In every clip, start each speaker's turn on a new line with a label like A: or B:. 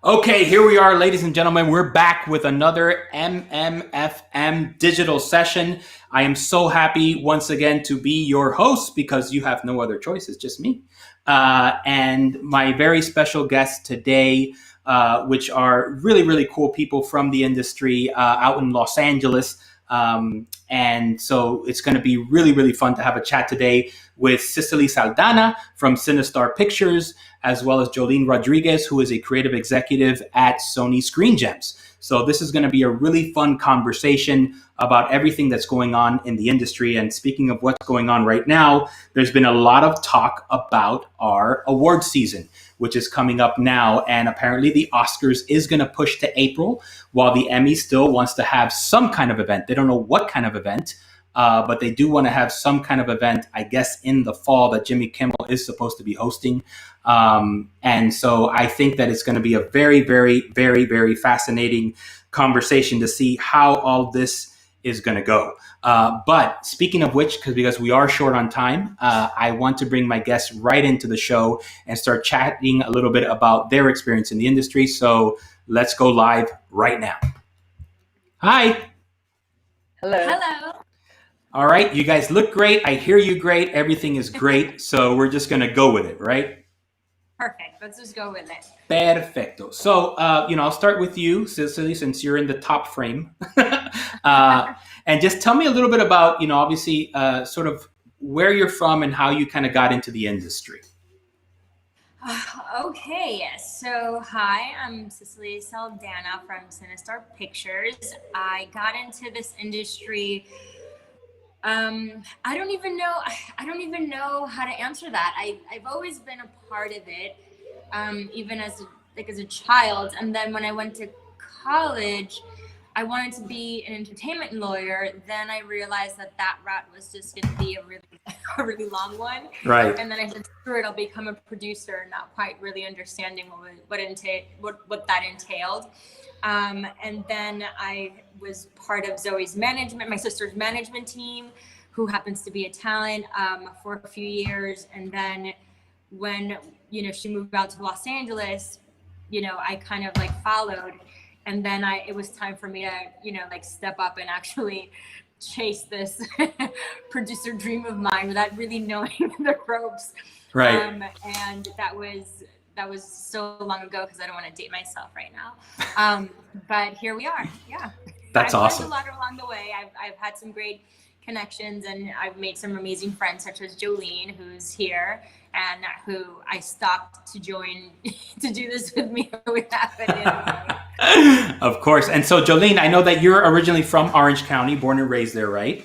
A: Okay, here we are, ladies and gentlemen. We're back with another MMFM digital session. I am so happy once again to be your host because you have no other choice. It's just me. And my very special guests today, which are really, really cool people from the industry out in Los Angeles. And so it's going to be really, really fun to have a chat today with Cicely Saldana from Sinistar Pictures, as well as Jolene Rodriguez, who is a creative executive at Sony Screen Gems. So this is going to be a really fun conversation about everything that's going on in the industry. And speaking of what's going on right now, there's been a lot of talk about our award season, which is coming up now. And apparently the Oscars is going to push to April, while the Emmy still wants to have some kind of event. They don't know what kind of event, but they do want to have some kind of event, I guess, in the fall that Jimmy Kimmel is supposed to be hosting. And so I think that it's going to be a very, very, very, very fascinating conversation to see how all this is going to go. But speaking of which, because we are short on time, I want to bring my guests right into the show and start chatting a little bit about their experience in the industry. So let's go live right now. Hi.
B: Hello.
C: Hello.
A: All right. You guys look great. I hear you great. Everything is great. So we're just going to go with it, right?
C: Perfect. Let's just go with it.
A: Perfecto. So, I'll start with you, Cicely, since you're in the top frame. And just tell me a little bit about, obviously, sort of where you're from and how you kind of got into the industry.
C: Okay, so hi, I'm Cicely Saldana from Sinistar Pictures. I got into this industry. I don't even know how to answer that. I've always been a part of it, even as a child. And then when I went to college, I wanted to be an entertainment lawyer. Then I realized that route was just going to be a really long one.
A: Right.
C: And then I said, screw it, I'll become a producer, not quite really understanding what that entailed. And then I was part of Zoe's management, my sister's management team, who happens to be a talent, for a few years. And then when, she moved out to Los Angeles, I kind of followed. And then it was time for me to, step up and actually chase this producer dream of mine without really knowing the ropes.
A: Right.
C: And that was so long ago because I don't want to date myself right now. But here we are. Yeah.
A: That's awesome.
C: I've learned a lot along the way. I've had some great connections, and I've made some amazing friends, such as Jolene, who's here, and who I stopped to join to do this with me.
A: Of course. And so, Jolene, I know that you're originally from Orange County, born and raised there, right?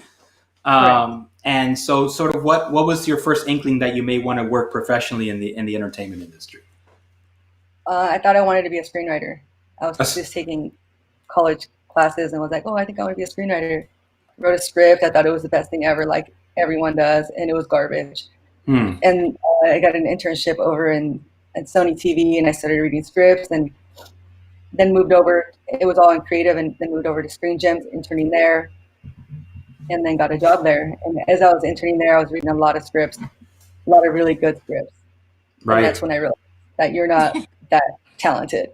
B: Right.
A: And so, sort of, what was your first inkling that you may want to work professionally in the entertainment industry?
B: I thought I wanted to be a screenwriter. I was just taking college classes and was like, oh, I think I want to be a screenwriter. Wrote a script. I thought it was the best thing ever, like everyone does, and it was garbage. And I got an internship over at Sony TV, and I started reading scripts, and then moved over. It was all in creative, and then moved over to Screen Gems, interning there, and then got a job there. And as I was interning there, I was reading a lot of scripts, a lot of really good scripts.
A: Right.
B: And that's when I realized that you're not that talented.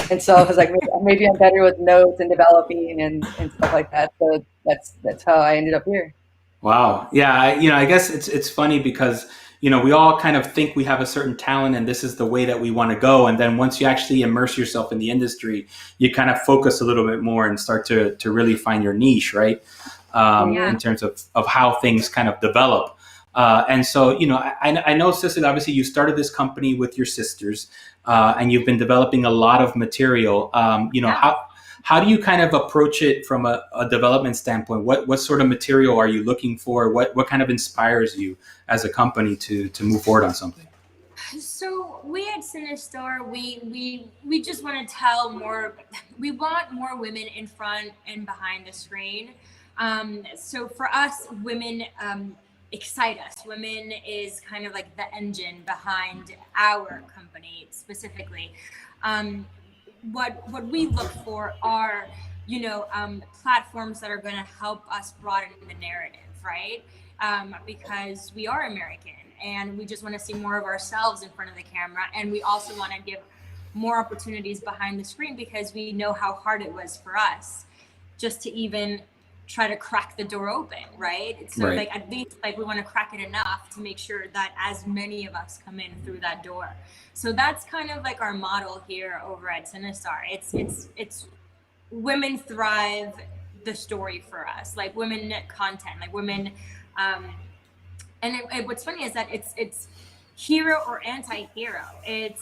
B: And so I was like, maybe I'm better with notes and developing and stuff like that. So that's how I ended up here.
A: Wow. Yeah. I guess it's funny because, we all kind of think we have a certain talent and this is the way that we want to go. And then once you actually immerse yourself in the industry, you kind of focus a little bit more and start to really find your niche, right? In terms of how things kind of develop. And so, I know, Cicely, obviously you started this company with your sisters, and you've been developing a lot of material. How do you kind of approach it from a development standpoint? What sort of material are you looking for? What kind of inspires you as a company to move forward on something?
C: So we at Sinistar, we just want to tell more. We want more women in front and behind the screen. So for us, women excite us. Women is kind of like the engine behind our company specifically. What we look for are, platforms that are going to help us broaden the narrative, right? Because we are American and we just want to see more of ourselves in front of the camera, and we also want to give more opportunities behind the screen, because we know how hard it was for us just to even try to crack the door open, right? So
A: Right.
C: like at least like we want to crack it enough to make sure that as many of us come in through that door. So that's kind of like our model here over at Cinestar. It's women thrive the story for us, like women content, like women. And what's funny is that it's hero or anti-hero. It's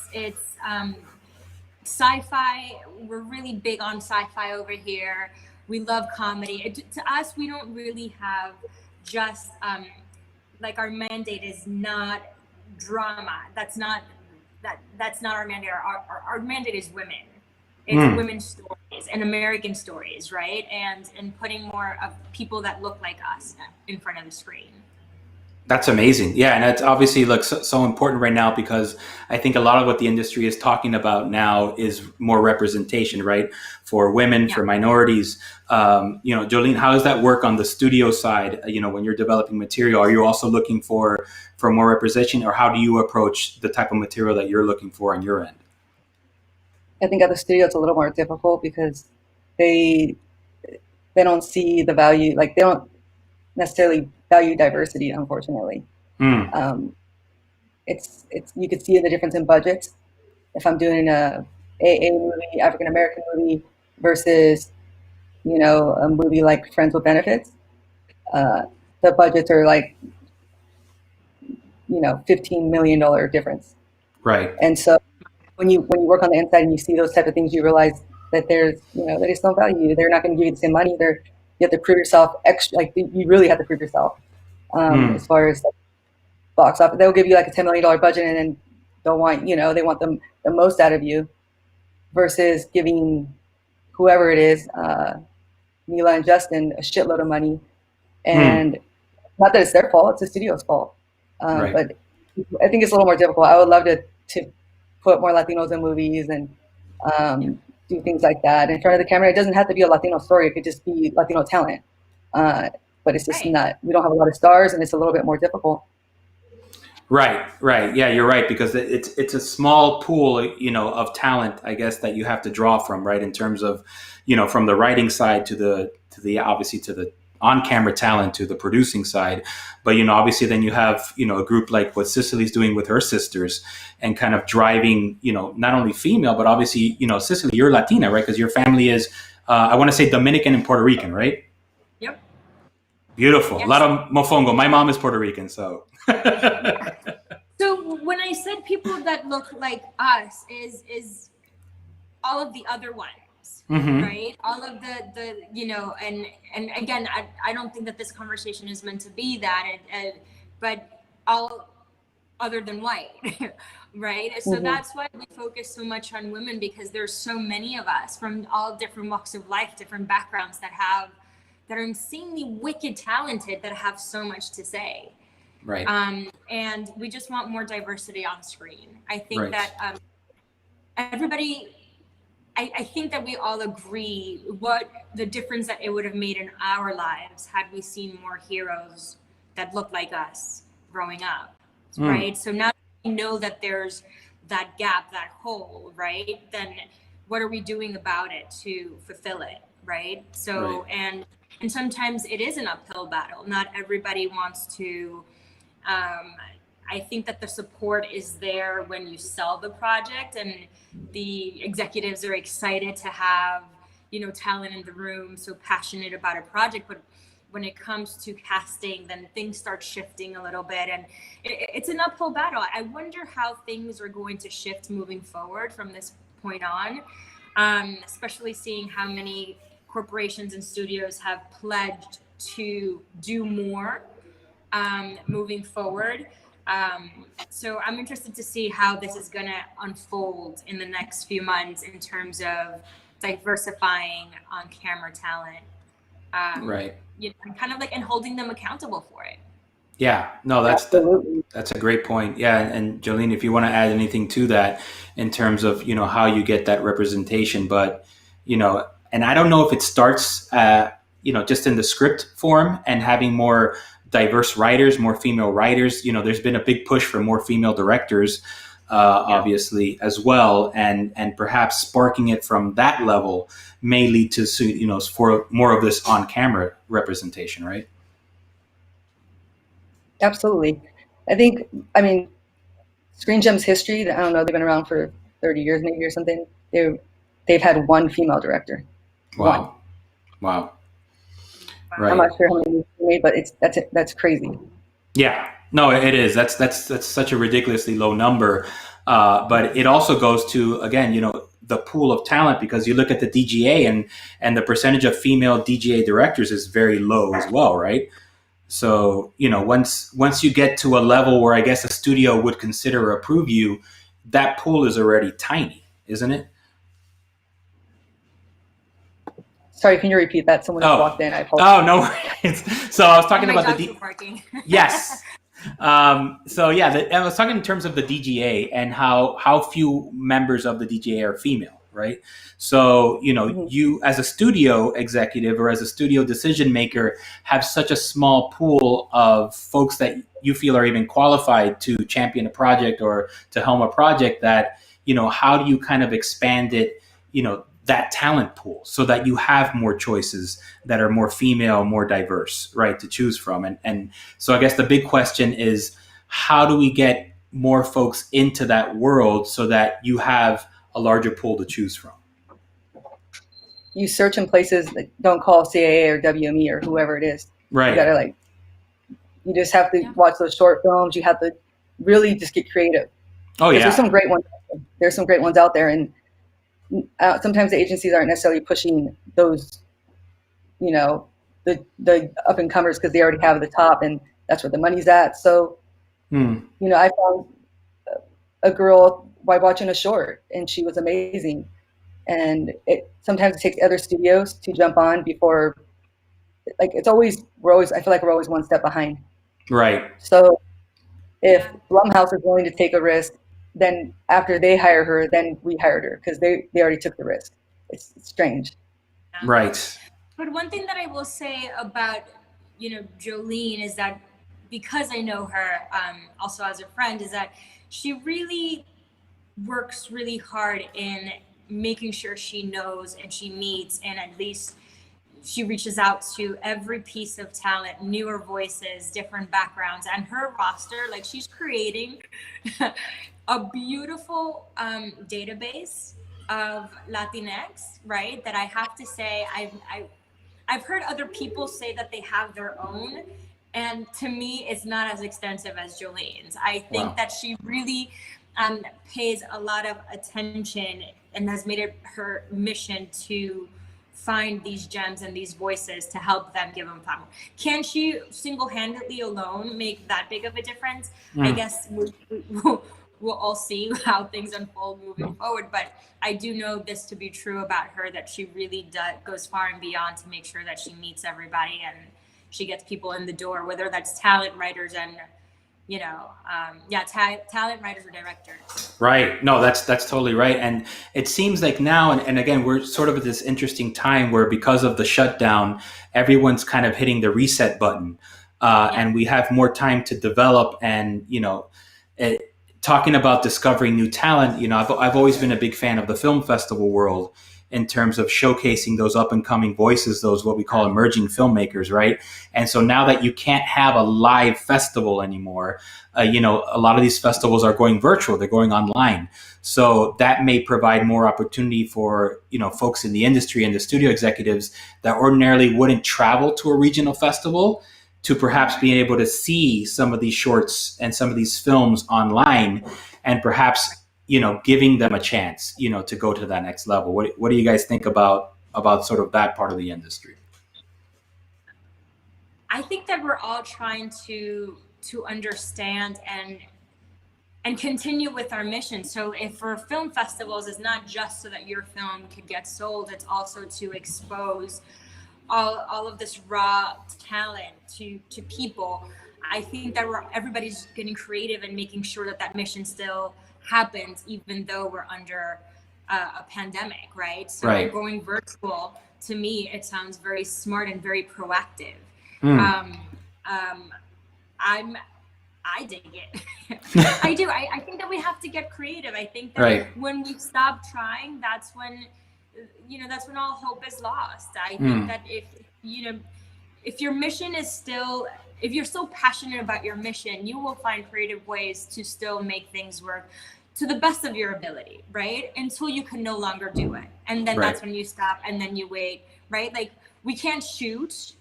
C: sci-fi. We're really big on sci-fi over here. We love comedy. To us, we don't really have just like our mandate is not drama. That's not our mandate. Our mandate is women. It's women's stories and American stories, right? And putting more of people that look like us in front of the screen.
A: That's amazing. Yeah. And that's obviously like so important right now, because I think a lot of what the industry is talking about now is more representation, right? For women, for minorities. Jolene, how does that work on the studio side? When you're developing material, are you also looking for more representation, or how do you approach the type of material that you're looking for on your end?
B: I think at the studio it's a little more difficult because they don't see the value, like they don't necessarily value diversity, unfortunately. It's you could see the difference in budgets. If I'm doing a movie, African American movie, versus a movie like Friends with Benefits, the budgets are like $15 million difference.
A: Right.
B: And so when you work on the inside and you see those type of things, you realize that there's that is no value. They're not going to give you the same money. You have to prove yourself extra. Like you really have to prove yourself. As far as box office, they'll give you like a $10 million budget, and then they'll want they want the most out of you, versus giving whoever it is, Mila and Justin, a shitload of money, and not that it's their fault; it's the studio's fault.
A: Right.
B: But I think it's a little more difficult. I would love to put more Latinos in movies and do things like that in front of the camera. It doesn't have to be a Latino story; it could just be Latino talent. But it's just not. We don't have a lot of stars, and it's a little bit more difficult.
A: Right. Yeah, you're right, because it's a small pool, of talent, I guess, that you have to draw from, right? In terms of, from the writing side to the obviously to the on-camera talent to the producing side, but obviously then you have a group like what Cicely's doing with her sisters, and kind of driving not only female, but obviously Cicely, you're Latina, right? Because your family is I want to say Dominican and Puerto Rican, right?
C: Yep.
A: Beautiful.
C: Yes.
A: A lot of mofongo. My mom is Puerto Rican, so.
C: So when I said people that look like us is all of the other ones, right? All of the and again, I don't think that this conversation is meant to be that, but all other than white, right? So that's why we focus so much on women, because there's so many of us from all different walks of life, different backgrounds that are insanely wicked talented, that have so much to say.
A: Right.
C: And we just want more diversity on screen. I think that everybody, I think that we all agree what the difference that it would have made in our lives had we seen more heroes that look like us growing up, right? So now that we know that there's that gap, that hole, right? Then what are we doing about it to fulfill it, right? So, and sometimes it is an uphill battle. Not everybody wants to. I think that the support is there when you sell the project, and the executives are excited to have, talent in the room, so passionate about a project. But when it comes to casting, then things start shifting a little bit, and it's an uphill battle. I wonder how things are going to shift moving forward from this point on, especially seeing how many corporations and studios have pledged to do more moving forward. So I'm interested to see how this is going to unfold in the next few months in terms of diversifying on camera talent. And kind of like, and holding them accountable for it.
A: Yeah, no, that's a great point. Yeah. And Jolene, if you want to add anything to that in terms of, how you get that representation, but, and I don't know if it starts, just in the script form and having more diverse writers, more female writers. There's been a big push for more female directors. obviously, as well, and perhaps sparking it from that level may lead to, for more of this on-camera representation, right?
B: Absolutely. I mean, Screen Gems history, I don't know, they've been around for 30 years maybe or something. They've had one female director.
A: Wow.
B: One.
A: Wow.
B: I'm
A: Right.
B: not sure how many movies they made, but that's crazy.
A: Yeah. No, it is. That's such a ridiculously low number. But it also goes to, again, the pool of talent, because you look at the DGA, and the percentage of female DGA directors is very low as well, right? So, once you get to a level where I guess a studio would consider or approve you, that pool is already tiny, isn't it?
B: Sorry, can you repeat that? Someone just walked in. I apologize.
A: Oh, no worries. So I was talking about the
C: parking.
A: Yes. So yeah, I was talking in terms of the DGA and how few members of the DGA are female, right? So, you as a studio executive or as a studio decision maker have such a small pool of folks that you feel are even qualified to champion a project or to helm a project that, how do you kind of expand it, that talent pool so that you have more choices that are more female, more diverse, right, to choose from. And so I guess the big question is, how do we get more folks into that world so that you have a larger pool to choose from?
B: You search in places that don't call CAA or WME or whoever it is.
A: Right.
B: You gotta you just have to watch those short films. You have to really just get creative.
A: Oh yeah.
B: There's some great ones. There's some great ones out there, and sometimes the agencies aren't necessarily pushing those, the up and comers because they already have the top, and that's where the money's at. So, I found a girl by watching a short, and she was amazing. And sometimes it takes other studios to jump on before, I feel like we're always one step behind.
A: Right.
B: So if Blumhouse is willing to take a risk, then after they hire her, then we hired her because they already took the risk. It's strange.
A: Right.
C: But one thing that I will say about, Jolene is that, because I know her also as a friend, is that she really works really hard in making sure she knows and she meets, and at least she reaches out to every piece of talent, newer voices, different backgrounds, and her roster, she's creating a beautiful database of Latinx, right? That I have to say, I've heard other people say that they have their own, and to me, it's not as extensive as Jolene's. I think that she really pays a lot of attention and has made it her mission to find these gems and these voices to help them, give them platform. Can she single-handedly alone make that big of a difference? I guess we'll all see how things unfold moving forward. But I do know this to be true about her, that she really goes far and beyond to make sure that she meets everybody and she gets people in the door, whether that's talent writers and talent writers or directors.
A: Right. No, that's totally right. And it seems like now, and again, we're sort of at this interesting time where, because of the shutdown, everyone's kind of hitting the reset button, and we have more time to develop. And talking about discovering new talent, I've always been a big fan of the film festival world in terms of showcasing those up and coming voices, those what we call emerging filmmakers, right? And so now that you can't have a live festival anymore, a lot of these festivals are going virtual, they're going online. So that may provide more opportunity for, folks in the industry and the studio executives that ordinarily wouldn't travel to a regional festival, to perhaps being able to see some of these shorts and some of these films online, and perhaps giving them a chance, to go to that next level. What do you guys think about sort of that part of the industry?
C: I think that we're all trying to understand and continue with our mission. So if for film festivals, it's not just so that your film could get sold, it's also to expose all of this raw talent to people. I think that everybody's getting creative and making sure that mission still happens, even though we're under a pandemic, right? So going virtual, to me, it sounds very smart and very proactive. I dig it. I do. I think that we have to get creative. I think that
A: Right.
C: when we stop trying, that's when, that's when all hope is lost. I think that if your mission is still, if you're so passionate about your mission, you will find creative ways to still make things work to the best of your ability, right? Until you can no longer do it. And then that's when you stop and then you wait, right? Like, we can't shoot,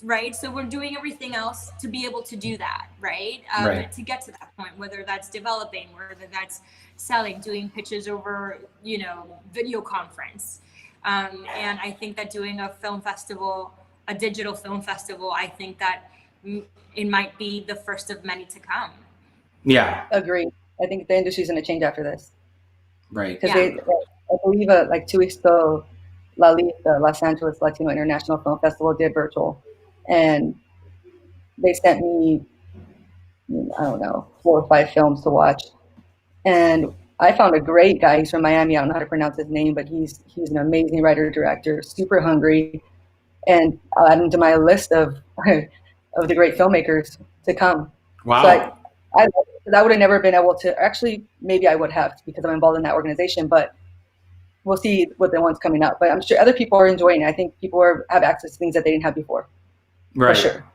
C: right? So we're doing everything else to be able to do that, right? To get to that point, whether that's developing, whether that's selling, doing pitches over, video conference. And I think that doing a film festival, a digital film festival, I think that it might be the first of many to come.
A: Yeah.
B: Agree. I think the industry's going to change after this.
A: Right.
B: Because I believe like 2 weeks ago, the Los Angeles Latino International Film Festival did virtual. And they sent me, I don't know, 4 or 5 films to watch. And I found a great guy. He's from Miami. I don't know how to pronounce his name, but he's an amazing writer, director, super hungry. And I'll add him to my list of the great filmmakers to come.
A: Wow.
B: So I would have never been able to, actually, maybe I would have because I'm involved in that organization, but we'll see what the one's coming up. But I'm sure other people are enjoying it. I think people have access to things that they didn't have before.
A: Right.
B: For sure.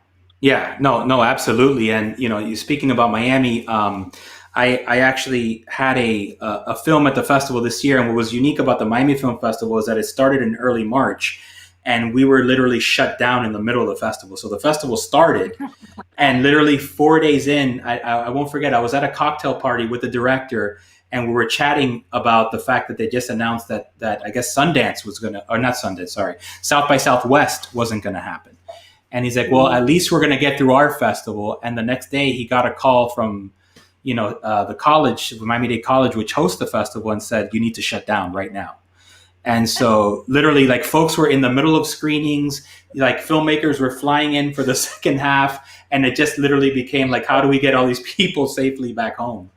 A: Yeah, no, absolutely. And, you speaking about Miami, I actually had a film at the festival this year. And what was unique about the Miami Film Festival is that it started in early March and we were literally shut down in the middle of the festival. So the festival started and literally 4 days in, I won't forget, I was at a cocktail party with the director and we were chatting about the fact that they just announced that I guess Sundance was going to, or not Sundance, sorry, South by Southwest wasn't going to happen. And he's like, well, at least we're going to get through our festival. And the next day he got a call from, the college, Miami-Dade College, which hosts the festival, and said, you need to shut down right now. And so literally, like, folks were in the middle of screenings, like filmmakers were flying in for the second half. And it just literally became like, how do we get all these people safely back home?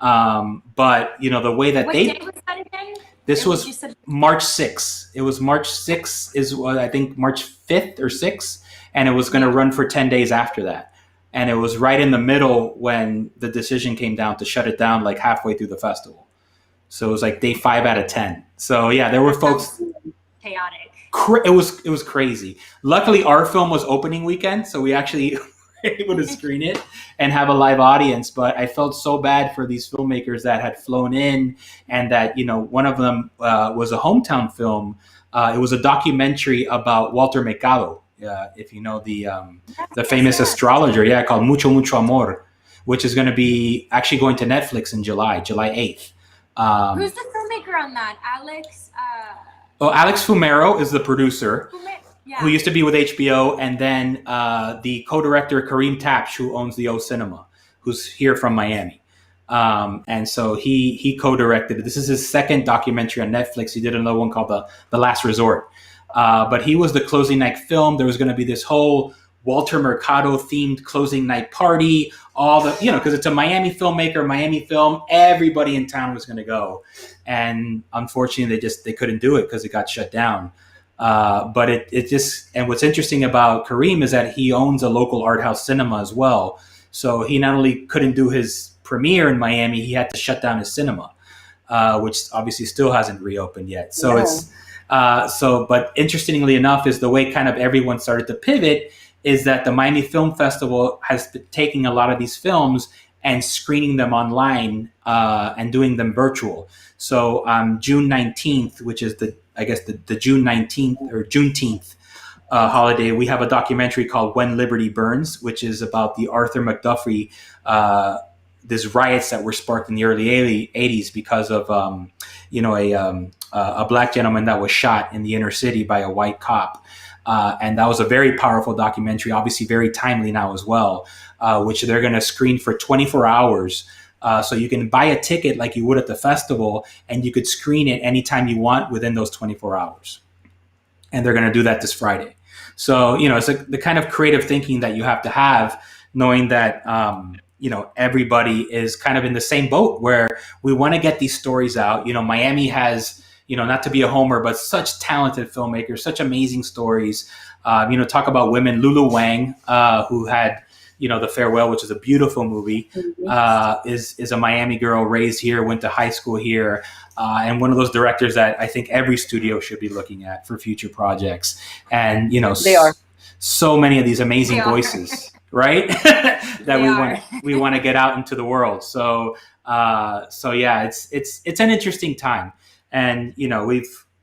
A: But, the way that
C: What day was that again?
A: This was March 6th. It was March 6th is what I think March 5th or 6th. And it was going to run for 10 days after that. And it was right in the middle when the decision came down to shut it down, like halfway through the festival. So it was like day 5 out of 10. So yeah, there were folks.
C: Chaotic.
A: It was crazy. Luckily, our film was opening weekend, so we actually were able to screen it and have a live audience. But I felt so bad for these filmmakers that had flown in, and that one of them was a hometown film. It was a documentary about Walter Mercado. If you know the famous astrologer, called Mucho Mucho Amor, which is going to be actually going to Netflix in July 8th.
C: Who's the filmmaker on that? Alex?
A: Alex Fumero is the producer,
C: Yeah.
A: who used to be with HBO, and then the co-director Kareem Tapsh, who owns the O Cinema, who's here from Miami. And so he co-directed it. This is his second documentary on Netflix. He did another one called The Last Resort. But he was the closing night film. There was going to be this whole Walter Mercado themed closing night party, because it's a Miami filmmaker, Miami film, everybody in town was going to go. And unfortunately they couldn't do it because it got shut down. But it just, and what's interesting about Kareem is that he owns a local art house cinema as well. So he not only couldn't do his premiere in Miami, he had to shut down his cinema, which obviously still hasn't reopened yet. So but interestingly enough is the way kind of everyone started to pivot is that the Miami Film Festival has been taking a lot of these films and screening them online and doing them virtual. So June 19th, which is the June 19th or Juneteenth holiday, we have a documentary called When Liberty Burns, which is about the Arthur McDuffie, these riots that were sparked in the early 80s because of, a black gentleman that was shot in the inner city by a white cop. And that was a very powerful documentary, obviously very timely now as well, which they're going to screen for 24 hours. So you can buy a ticket like you would at the festival, and you could screen it anytime you want within those 24 hours. And they're going to do that this Friday. So, it's the kind of creative thinking that you have to have, knowing that, everybody is kind of in the same boat where we want to get these stories out. Miami has, not to be a homer, but such talented filmmakers, such amazing stories. Talk about women, Lulu Wang, who had The Farewell, which is a beautiful movie, is a Miami girl raised here, went to high school here, and one of those directors that I think every studio should be looking at for future projects. And
B: They are.
A: so many of these amazing voices, right? that we want to get out into the world. So yeah, it's an interesting time, and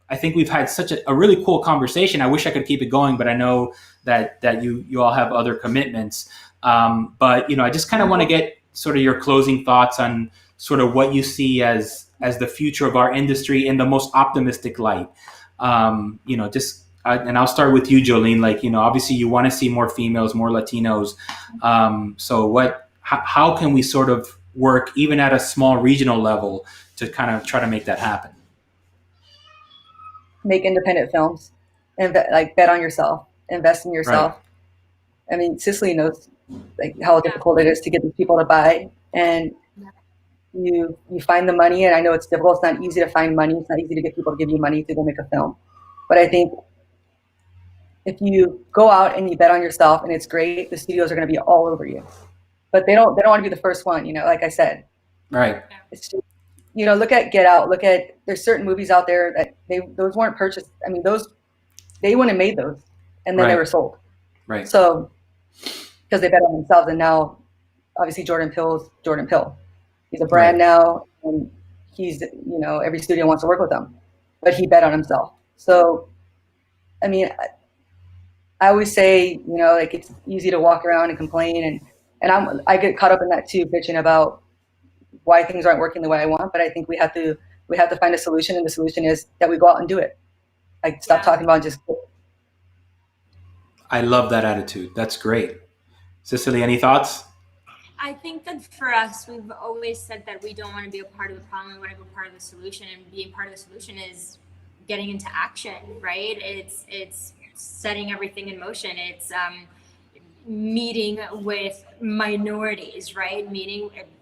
A: I think we've had such a really cool conversation. I wish I could keep it going, but I know that you all have other commitments. But I just kind of want to get sort of your closing thoughts on sort of what you see as the future of our industry in the most optimistic light. And I'll start with you, Jolene. Like, obviously you want to see more females, more Latinos. So how can we sort of work even at a small regional level to kind of try to make that happen?
B: Make independent films and bet on yourself, invest in yourself. Right. I mean, Cicely knows like how difficult it is to get these people to buy, and you find the money. And I know it's difficult. It's not easy to find money. It's not easy to get people to give you money to go make a film. But I think if you go out and you bet on yourself and it's great, the studios are going to be all over you. But they don't want to be the first one, like I said.
A: Right.
B: It's just, look at Get Out. There's certain movies out there that those weren't purchased. I mean, they wouldn't have made those, and then they were sold. Right. So, because they bet on themselves, and now, obviously, Jordan Peele's Jordan Peele. He's a brand now, and he's, every studio wants to work with him, but he bet on himself. So, I mean, I always say, like it's easy to walk around and complain, and I get caught up in that too, bitching about why things aren't working the way I want. But I think we have to find a solution, and the solution is that we go out and do it. Like, stop talking about just.
A: I love that attitude. That's great. Cicely, any thoughts?
C: I think that for us, we've always said that we don't want to be a part of the problem. We want to be part of the solution, and being part of the solution is getting into action, right? It's setting everything in motion. It's meeting with minorities, right?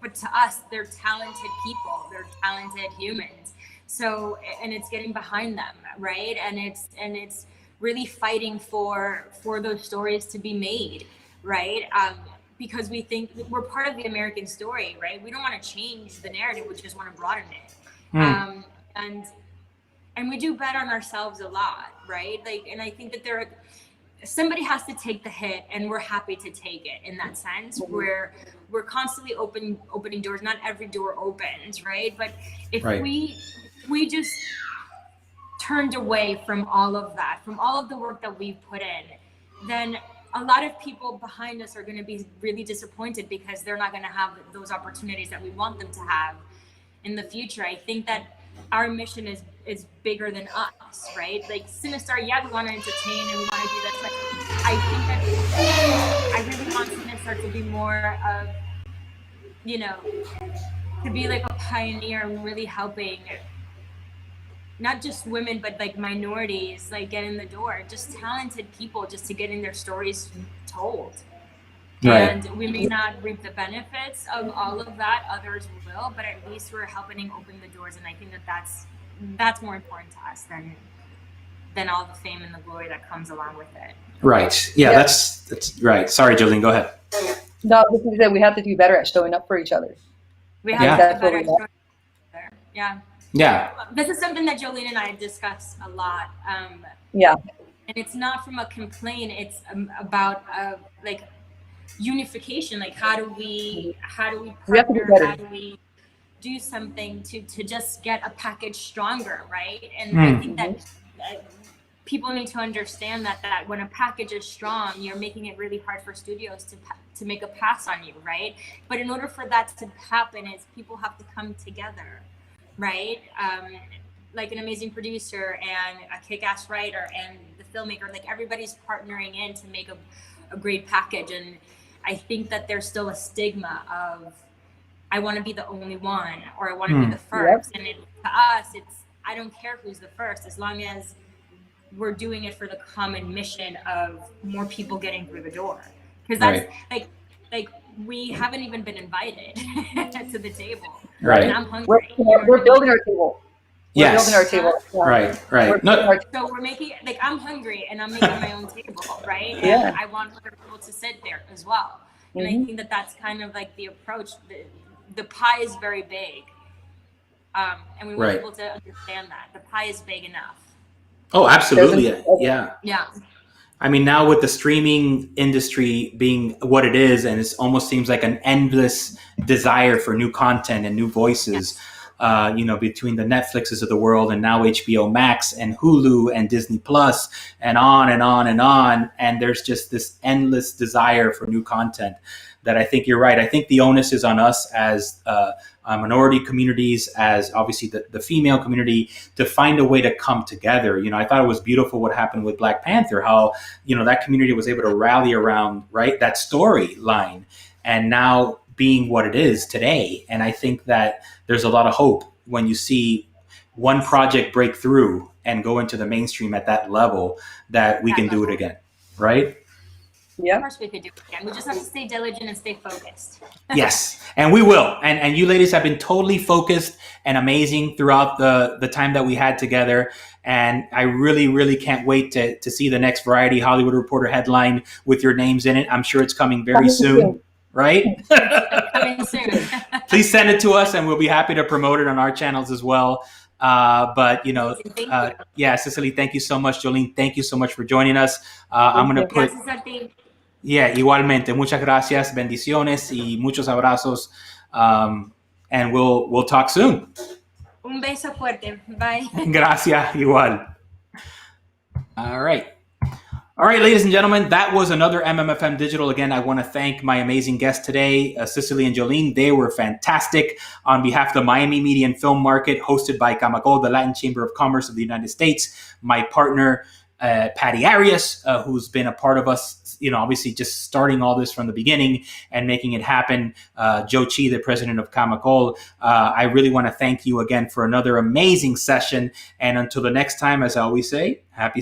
C: But to us, they're talented people. They're talented humans. So, and it's getting behind them, right? And it's really fighting for those stories to be made, right? Because we think we're part of the American story, right? We don't want to change the narrative. We just want to broaden it. And we do bet on ourselves a lot, right? Like, and I think that somebody has to take the hit, and we're happy to take it in that sense, where we're constantly opening doors. Not every door opens, right? But if we just turned away from all of that, from all of the work that we've put in, then a lot of people behind us are going to be really disappointed because they're not going to have those opportunities that we want them to have in the future. I think that our mission is bigger than us, right? Like Sinistar, we want to entertain and we want to do this. But I think that I really want Sinistar to be more of, to be like a pioneer and really helping not just women, but like minorities, like get in the door, just talented people, just to getting their stories told. Right. And we may not reap the benefits of all of that, others will, but at least we're helping open the doors. And I think that that's more important to us than all the fame and the glory that comes along with it.
A: Right. Yeah. That's right. Sorry, Jolene, go ahead.
B: No, this is that we have to do better at showing up for each other.
C: We have to do better at showing up for each other. Yeah.
A: Yeah.
C: This is something that Jolene and I discuss a lot. And it's not from a complaint. It's about like unification. Like how do we partner? How do we do something to just get a package stronger, right? And I think that people need to understand that when a package is strong, you're making it really hard for studios to make a pass on you, right? But in order for that to happen, is people have to come together. Right? Like an amazing producer and a kick-ass writer and the filmmaker, like everybody's partnering in to make a great package. And I think that there's still a stigma of, I want to be the only one, or I want to be the first. And to us, I don't care who's the first, as long as we're doing it for the common mission of more people getting through the door. Because that's like we haven't even been invited to the table.
A: Right.
C: And I'm hungry.
B: We're building our table. We're building our table.
A: Right.
C: So we're making, I'm hungry and I'm making my own table, right?
B: Yeah.
C: And I want other people to sit there as well. And I think that that's kind of like the approach. The pie is very big. And we were
A: Right.
C: able to understand that. The pie is big enough.
A: Oh, absolutely. Yeah.
C: Yeah.
A: I mean, now with the streaming industry being what it is, and it almost seems like an endless desire for new content and new voices, between the Netflixes of the world and now HBO Max and Hulu and Disney Plus and on and on and on. And there's just this endless desire for new content that I think you're right. I think the onus is on us as minority communities, as obviously the female community, to find a way to come together. I thought it was beautiful what happened with Black Panther, how, that community was able to rally around, right, that storyline, and now being what it is today. And I think that there's a lot of hope when you see one project break through and go into the mainstream at that level, that we can do it again, right?
B: Yeah.
C: Of course we could do it again. We just have to stay diligent and stay focused.
A: Yes, and we will. And you ladies have been totally focused and amazing throughout the time that we had together. And I really, really can't wait to see the next Variety Hollywood Reporter headline with your names in it. I'm sure it's coming very soon, right?
C: Coming soon.
A: Please send it to us, and we'll be happy to promote it on our channels as well. Yeah, Cicely, thank you so much. Jolene, thank you so much for joining us. I'm going to put... Yeah, igualmente. Muchas gracias, bendiciones y muchos abrazos. And we'll talk soon.
C: Un beso fuerte. Bye.
A: Gracias, igual. All right. All right, ladies and gentlemen, that was another MMFM Digital. Again, I want to thank my amazing guests today, Cicely and Jolene. They were fantastic. On behalf of the Miami Media and Film Market, hosted by Camacol, the Latin Chamber of Commerce of the United States, my partner, Patty Arias, who's been a part of us, obviously just starting all this from the beginning and making it happen. Joe Chi, the president of Camacol. I really want to thank you again for another amazing session. And until the next time, as I always say, happy